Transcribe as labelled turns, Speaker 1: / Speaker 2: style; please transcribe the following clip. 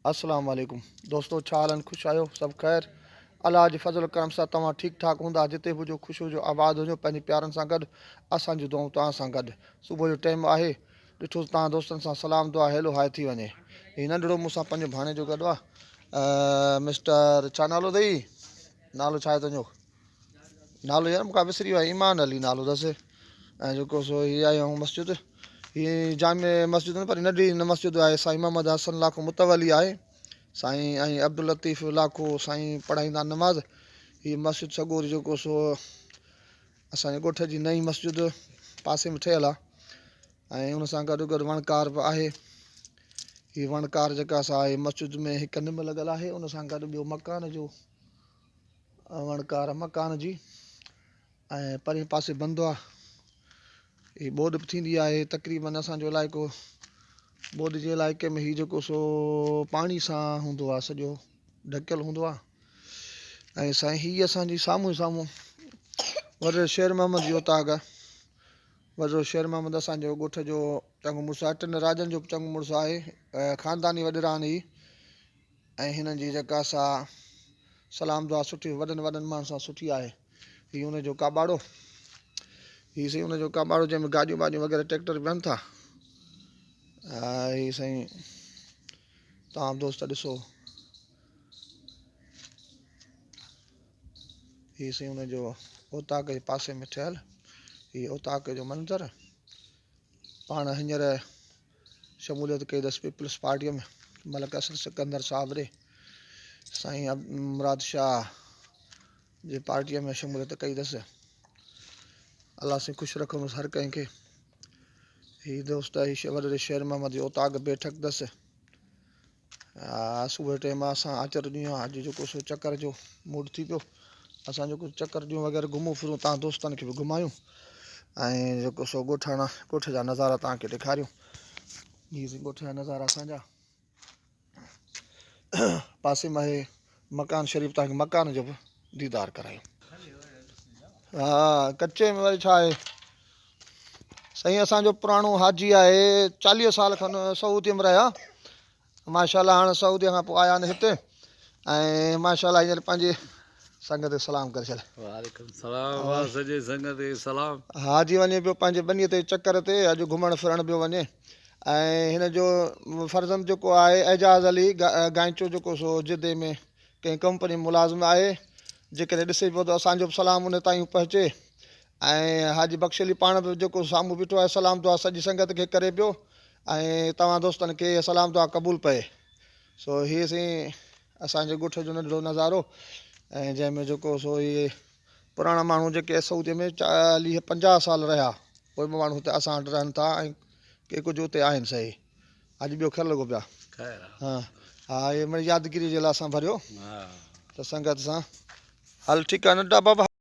Speaker 1: अस्सलाम वालेकुम दोस्तों, छा हालनि? ख़ुशि आहियो? सभु ख़ैरु? अलाह जे फज़ल करम सां तव्हां ठीकु ठाक हूंदा, जिते बि हुजो ख़ुशि हुजो, आबाद हुजो, पंहिंजे प्यारनि सां गॾु असांजूं दुआऊं तव्हां सां गॾु। सुबुह जो टाइम आहे, ॾिठो तव्हां दोस्तनि सां सलाम दुआ हेलो हाय थी वञे। हीउ नंढिड़ो मूंसां पंहिंजे भाणे जो गॾु आहे, मिस्टर छा नालो अथई? नालो छा आहे तुंहिंजो? नालो यार मूंखां विसरी वियो आहे, ईमान अली नालो अथसि। ऐं जेको सो हीअ आयो आहियूं मस्जिद, हीअ जामे मस्जिद न पर नंढी मस्जिद आहे। साईं मोहम्मद हसन लाखो मुतवली आहे साईं, ऐं अब्दुल लतीफ़ लाखो साईं पढ़ाईंदा नमाज़। हीअ मस्जिद सगोर जेको सो असांजे ॻोठ जी नई मस्जिद पासे में ठहियलु आहे, ऐं उन सां गॾु गॾु वणकार बि आहे। हीअ वणकार जेका सा आहे मस्जिद में हिकु निम लॻल आहे, उन सां गॾु ॿियो मकान जो वणकार मकान जी, ऐं परे पासे बंदि आहे। हीअ ॿोॾि बि थींदी आहे तक़रीबन असांजो इलाइक़ो, ॿोॾि जे इलाइक़े में हीअ जेको सो पाणी सां हूंदो आहे, सॼो ढकियलु हूंदो आहे। ऐं साईं हीअ असांजी साम्हूं साम्हूं वॾो शेर मोहम्मद जो ओताग, वॾो शेर मोहम्मद असांजो ॻोठ जो चङो मुड़ुसु आहे, टिनि राजनि जो बि चङो मुड़ुसु आहे, ख़ानदानी वॾेराणी। ऐं हिननि जी जेका सा सलाम दुआ सुठी वॾनि वॾनि माण्हुनि सां सुठी आहे। हीअ उनजो काॿाड़ो, हीअ साईं उनजो काॿाड़ो जंहिंमें गाॾियूं वाॾियूं वग़ैरह ट्रैक्टर विहनि था। हीअ साईं तव्हां दोस्त ॾिसो, हीअ साईं उनजो ओताक जे पासे में ठहियलु हीअ ओताक जो मंज़रु। पाण हींअर शमूलियत कई अथसि पीपल्स पार्टीअ में, मलिक असद सिकंदर साहिब ॾे साईं मुराद शाह जे पार्टीअ में शमूलियत कई अथसि। अलाह साईं ख़ुशि रखंदुसि हर कंहिंखे। हीअ दोस्त हीअ वॾे शेर मोहम्मद जो ओताक बैठक अथसि। सुबुह टाइम असां अचर ॾींहुं अॼु जेको सो चकर जो मूड थी पियो, असां जेको चकर ॾियूं वग़ैरह घुमूं फिरूं, तव्हां दोस्तनि खे बि घुमायूं, ऐं जेको सो ॻोठ जा नज़ारा तव्हांखे ॾेखारियूं। हीअ ॻोठ जा नज़ारा असांजा, पासे में आहे मकान शरीफ़, तव्हांखे मकान जो बि दीदार करायूं। हा, कचे में वरी छा आहे साईं, असांजो पुराणो हाजी आहे, 40 साल खनि सऊदीअ में रहिया माशाल्लाह। हाणे सऊदीअ खां पोइ आया आहिनि हिते, ऐं माशाल्लाह हींअर पंहिंजे संगत सलाम करे छॾ।
Speaker 2: वालेकुम सलाम, सॼे संगत खे सलाम।
Speaker 1: हाजी वञे पियो पंहिंजे बनीअ ते चकर ते, अॼु घुमण फिरण पियो वञे। ऐं हिन जो फर्ज़ंद जेको आहे एजाज़ अली गांचो, जेको सो जिदे में कंहिं कंपनी मुलाज़िम आहे, जेकॾहिं ॾिसे पियो त असांजो बि सलाम उन ताईं पहुचे। ऐं हाजी बख़्श अली पाण बि जेको साम्हूं बीठो आहे, सलाम दुआ सॼी संगत खे करे पियो, ऐं तव्हां दोस्तनि खे सलाम दुआ क़बूल पए। सो हीअ साईं असांजे ॻोठ जो नंढिड़ो नज़ारो, ऐं जंहिंमें जेको सो इहे पुराणा माण्हू जेके सऊदीअ में 40-50 साल रहिया, उहे बि माण्हू हिते असां वटि रहनि था, ऐं के कुझु उते आहिनि सही। अॼु ॿियो ख़ैरु लॻो पिया? हा हा, इहे मिड़ई यादगिरी जे लाइ असां भरियो त संगत सां। हल ठीकु आहे नंढा बाबा।